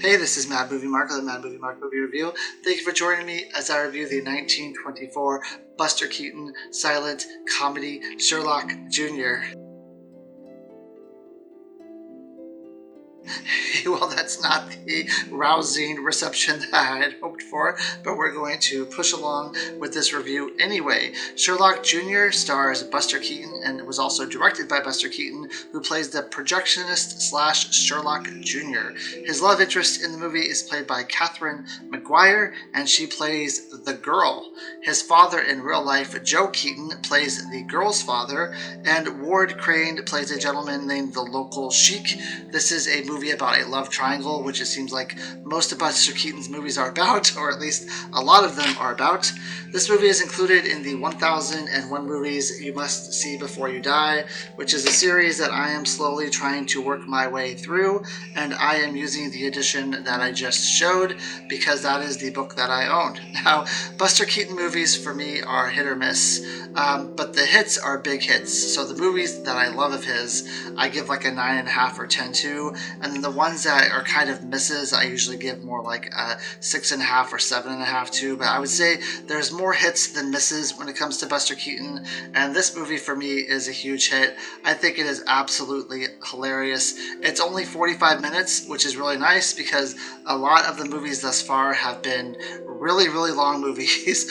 Hey, this is Mad Movie Mark of the Mad Movie Mark Movie Review. Thank you for joining me as I review the 1924 Buster Keaton silent comedy Sherlock Jr. Well, that's not the rousing reception that I had hoped for, but we're going to push along with this review anyway. Sherlock Jr. stars Buster Keaton and was also directed by Buster Keaton, who plays the projectionist slash Sherlock Jr. His love interest in the movie is played by Catherine McGuire, and she plays the girl. His father in real life, Joe Keaton, plays the girl's father, and Ward Crane plays a gentleman named the local sheik. This is a movie about a love triangle, which it seems like most of Buster Keaton's movies are about, or at least a lot of them are about. This movie is included in the 1001 Movies You Must See Before You Die, which is a series that I am slowly trying to work my way through, and I am using the edition that I just showed because that is the book that I own. Now, Buster Keaton movies for me are hit or miss, but the hits are big hits. So the movies that I love of his, I give like a 9.5 or 10 to, and then the ones that are kind of misses, I usually give more like a 6.5 or 7.5 to. But I would say there's more hits than misses when it comes to Buster Keaton, and this movie for me is a huge hit. I think it is absolutely hilarious. It's only 45 minutes, which is really nice because a lot of the movies thus far have been really long movies.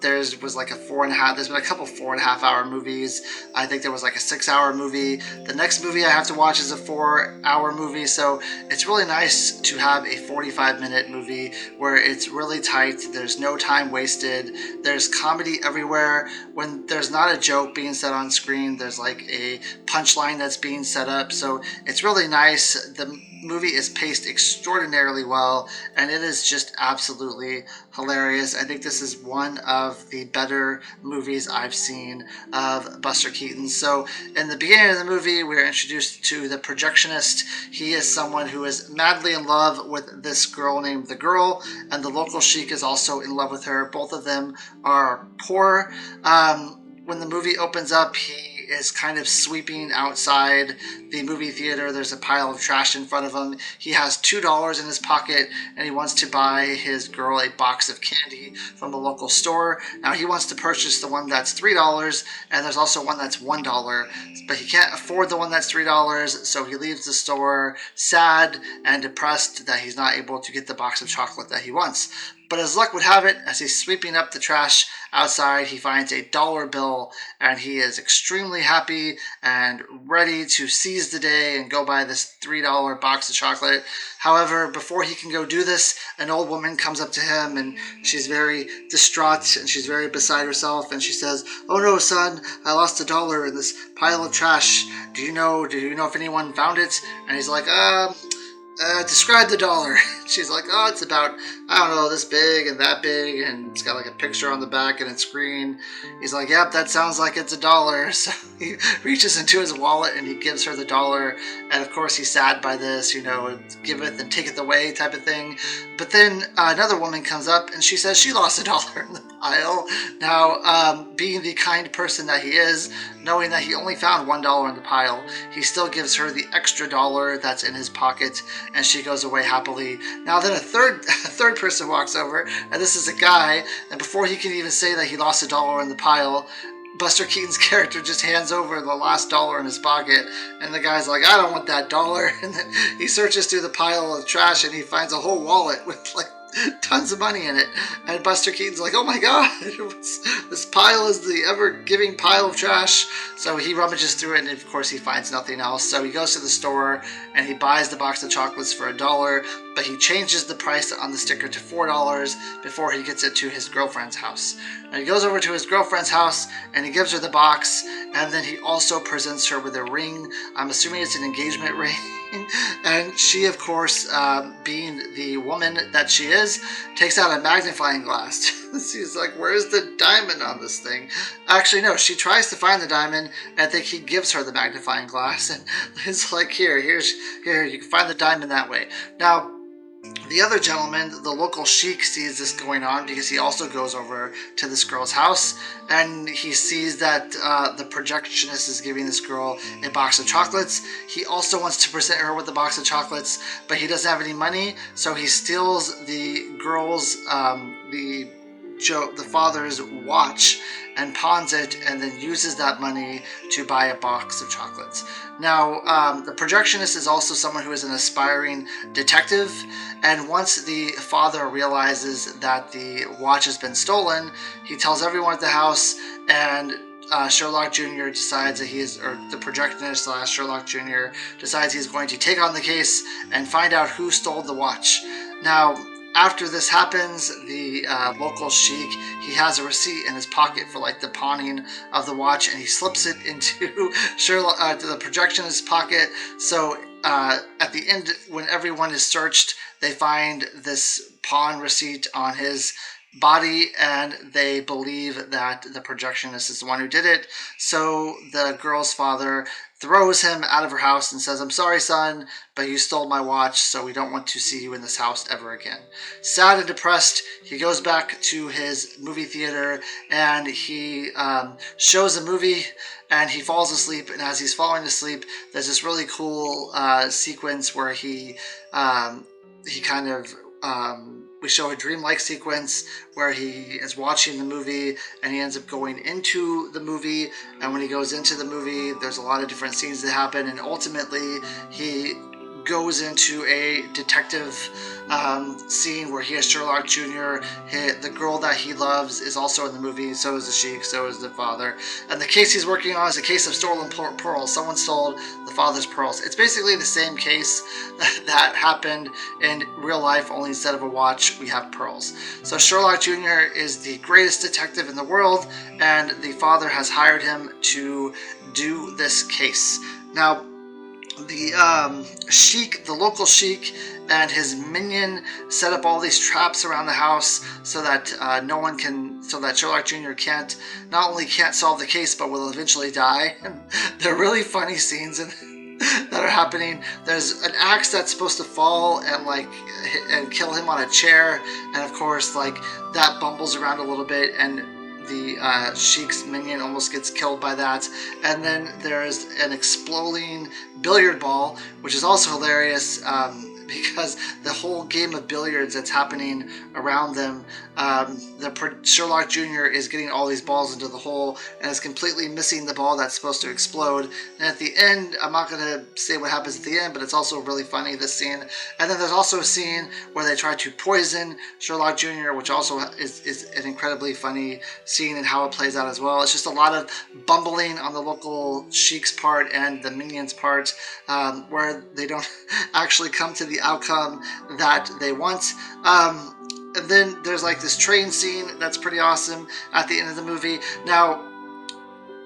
There's like a 4.5, there's been a couple 4.5 hour movies. I think there was like a 6-hour movie. The next movie I have to watch is a 4-hour movie, so it's really nice to have a 45-minute movie where it's really tight. There's no time wasted. There's comedy everywhere. When there's not a joke being said on screen, there's like a punchline that's being set up, so it's really nice. The movie is paced extraordinarily well, and it is just absolutely hilarious. I think this is one of the better movies I've seen of Buster Keaton. So in the beginning of the movie, we're introduced to the projectionist. He is someone who is madly in love with this girl named the girl, and the local sheik is also in love with her. Both of them are poor. When the movie opens up, he is kind of sweeping outside the movie theater. There's a pile of trash in front of him. He has $2 in his pocket, and he wants to buy his girl a box of candy from the local store. Now he wants to purchase the one that's $3, and there's also one that's $1, but he can't afford the one that's $3, so he leaves the store sad and depressed that he's not able to get the box of chocolate that he wants. But as luck would have it, as he's sweeping up the trash outside, he finds a dollar bill, and he is extremely happy and ready to seize the day and go buy this $3 box of chocolate. However, before he can go do this, an old woman comes up to him, and she's very distraught, and she's very beside herself, and she says, "Oh no, son, I lost $1 in this pile of trash. Do you know if anyone found it?" And he's like, describe the dollar. She's like, "Oh, it's about, I don't know, this big and that big, and it's got like a picture on the back and it's green." He's like, "Yep, that sounds like it's $1. So he reaches into his wallet and he gives her the dollar, and of course he's sad by this, giveth and taketh away type of thing. But then another woman comes up and she says she lost $1 in the pile. Now, being the kind person that he is, knowing that he only found $1 in the pile, he still gives her the extra dollar that's in his pocket, and she goes away happily. Now then a third person walks over, and this is a guy, and before he can even say that he lost $1 in the pile, Buster Keaton's character just hands over the last dollar in his pocket, and the guy's like, "I don't want that dollar." And then he searches through the pile of trash and he finds a whole wallet with like tons of money in it, and Buster Keaton's like, "Oh my god, this pile is the ever-giving pile of trash." So he rummages through it, and of course he finds nothing else. So he goes to the store and he buys the box of chocolates for $1, but he changes the price on the sticker to $4 before he gets it to his girlfriend's house. And he goes over to his girlfriend's house and he gives her the box, and then he also presents her with a ring. I'm assuming it's an engagement ring. And she, of course, being the woman that she is, takes out a magnifying glass. She's like, "Where's the diamond on this thing?" Actually, no, she tries to find the diamond, and I think he gives her the magnifying glass, and it's like, here, you can find the diamond that way. Now, The other gentleman, the local sheik, sees this going on because he also goes over to this girl's house, and he sees that the projectionist is giving this girl a box of chocolates. He also wants to present her with a box of chocolates, but he doesn't have any money, so he steals the girl's the father's watch and pawns it, and then uses that money to buy a box of chocolates. Now, the projectionist is also someone who is an aspiring detective, and once the father realizes that the watch has been stolen, he tells everyone at the house, and Sherlock Jr. decides that the projectionist / Sherlock Jr. decides he's going to take on the case and find out who stole the watch. Now, after this happens, the local sheik, he has a receipt in his pocket for like the pawning of the watch, and he slips it into to the projectionist's pocket. So at the end, when everyone is searched, they find this pawn receipt on his body, and they believe that the projectionist is the one who did it. So the girl's father throws him out of her house and says, "I'm sorry, son, but you stole my watch, so we don't want to see you in this house ever again." Sad and depressed, he goes back to his movie theater, and he shows a movie, and he falls asleep. And as he's falling asleep, there's this really cool sequence where he kind of we show a dreamlike sequence where he is watching the movie, and he ends up going into the movie. And when he goes into the movie, there's a lot of different scenes that happen, and ultimately he goes into a detective scene where he has Sherlock Jr. The girl that he loves is also in the movie. So is the sheik. So is the father. And the case he's working on is a case of stolen pearls. Someone stole the father's pearls. It's basically the same case that happened in real life, only instead of a watch, we have pearls. So Sherlock Jr. is the greatest detective in the world, and the father has hired him to do this case. Now, the sheik, the local sheik, and his minion set up all these traps around the house so that so that Sherlock Jr. not only can't solve the case, but will eventually die. And they're really funny scenes that are happening. There's an axe that's supposed to fall and kill him on a chair, and of course, like, that bumbles around a little bit, and the sheik's minion almost gets killed by that. And then there's an exploding billiard ball, which is also hilarious because the whole game of billiards that's happening around them, Sherlock Jr. is getting all these balls into the hole and is completely missing the ball that's supposed to explode. And at the end, I'm not going to say what happens at the end, but it's also really funny, this scene. And then there's also a scene where they try to poison Sherlock Jr., which also is an incredibly funny scene and how it plays out as well. It's just a lot of bumbling on the local sheik's part and the minion's part, where they don't actually come to the outcome that they want. And then there's like this train scene that's pretty awesome at the end of the movie. Now,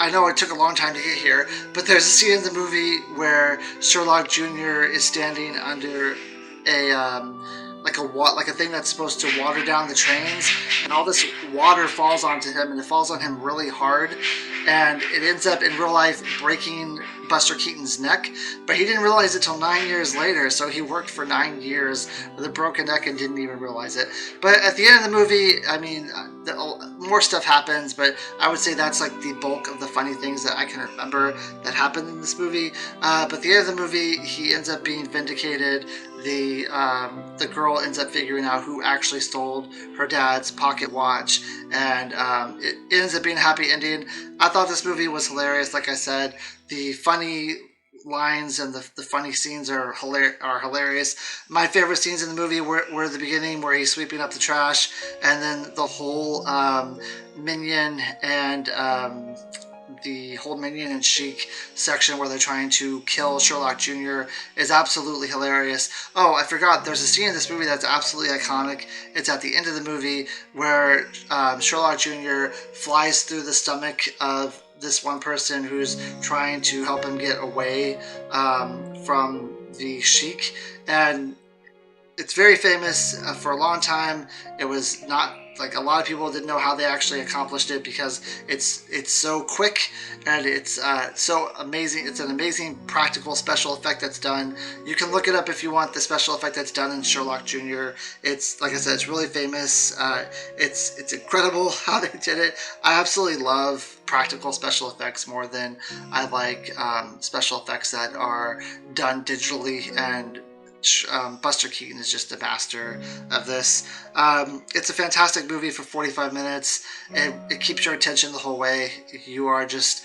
I know it took a long time to get here, but there's a scene in the movie where Sherlock Jr. is standing under a thing that's supposed to water down the trains, and all this water falls onto him, and it falls on him really hard, and it ends up in real life breaking Buster Keaton's neck. But he didn't realize it till 9 years later, so he worked for 9 years with a broken neck and didn't even realize it. But at the end of the movie, I mean, more stuff happens, but I would say that's like the bulk of the funny things that I can remember that happened in this movie. But at the end of the movie, he ends up being vindicated. The girl ends up figuring out who actually stole her dad's pocket watch, and it ends up being a happy ending. I thought this movie was hilarious. Like I said, the funny lines and the funny scenes are hilarious. My favorite scenes in the movie were the beginning, where he's sweeping up the trash, and then the whole minion and sheik section where they're trying to kill Sherlock Jr. is absolutely hilarious. Oh, I forgot, there's a scene in this movie that's absolutely iconic. It's at the end of the movie where Sherlock Jr. flies through the stomach of this one person who's trying to help him get away from the sheik. And it's very famous. For a long time, it was not like a lot of people didn't know how they actually accomplished it, because it's so quick and it's so amazing. It's an amazing practical special effect that's done. You can look it up if you want, the special effect that's done in Sherlock Jr. It's, like I said, it's really famous. It's incredible how they did it. I absolutely love practical special effects more than I like special effects that are done digitally, and Buster Keaton is just a master of this. It's a fantastic movie for 45 minutes. It keeps your attention the whole way. You are just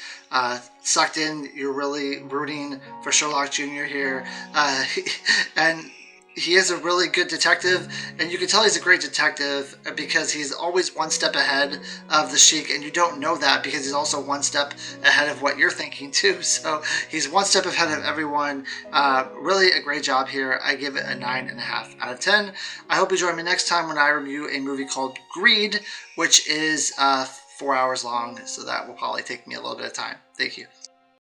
sucked in. You're really rooting for Sherlock Jr. here. And he is a really good detective, and you can tell he's a great detective because he's always one step ahead of the Sheik, and you don't know that because he's also one step ahead of what you're thinking too. So he's one step ahead of everyone. Really a great job here. I give it a 9.5 out of 10. I hope you join me next time when I review a movie called Greed, which is 4 hours long, so that will probably take me a little bit of time. Thank you.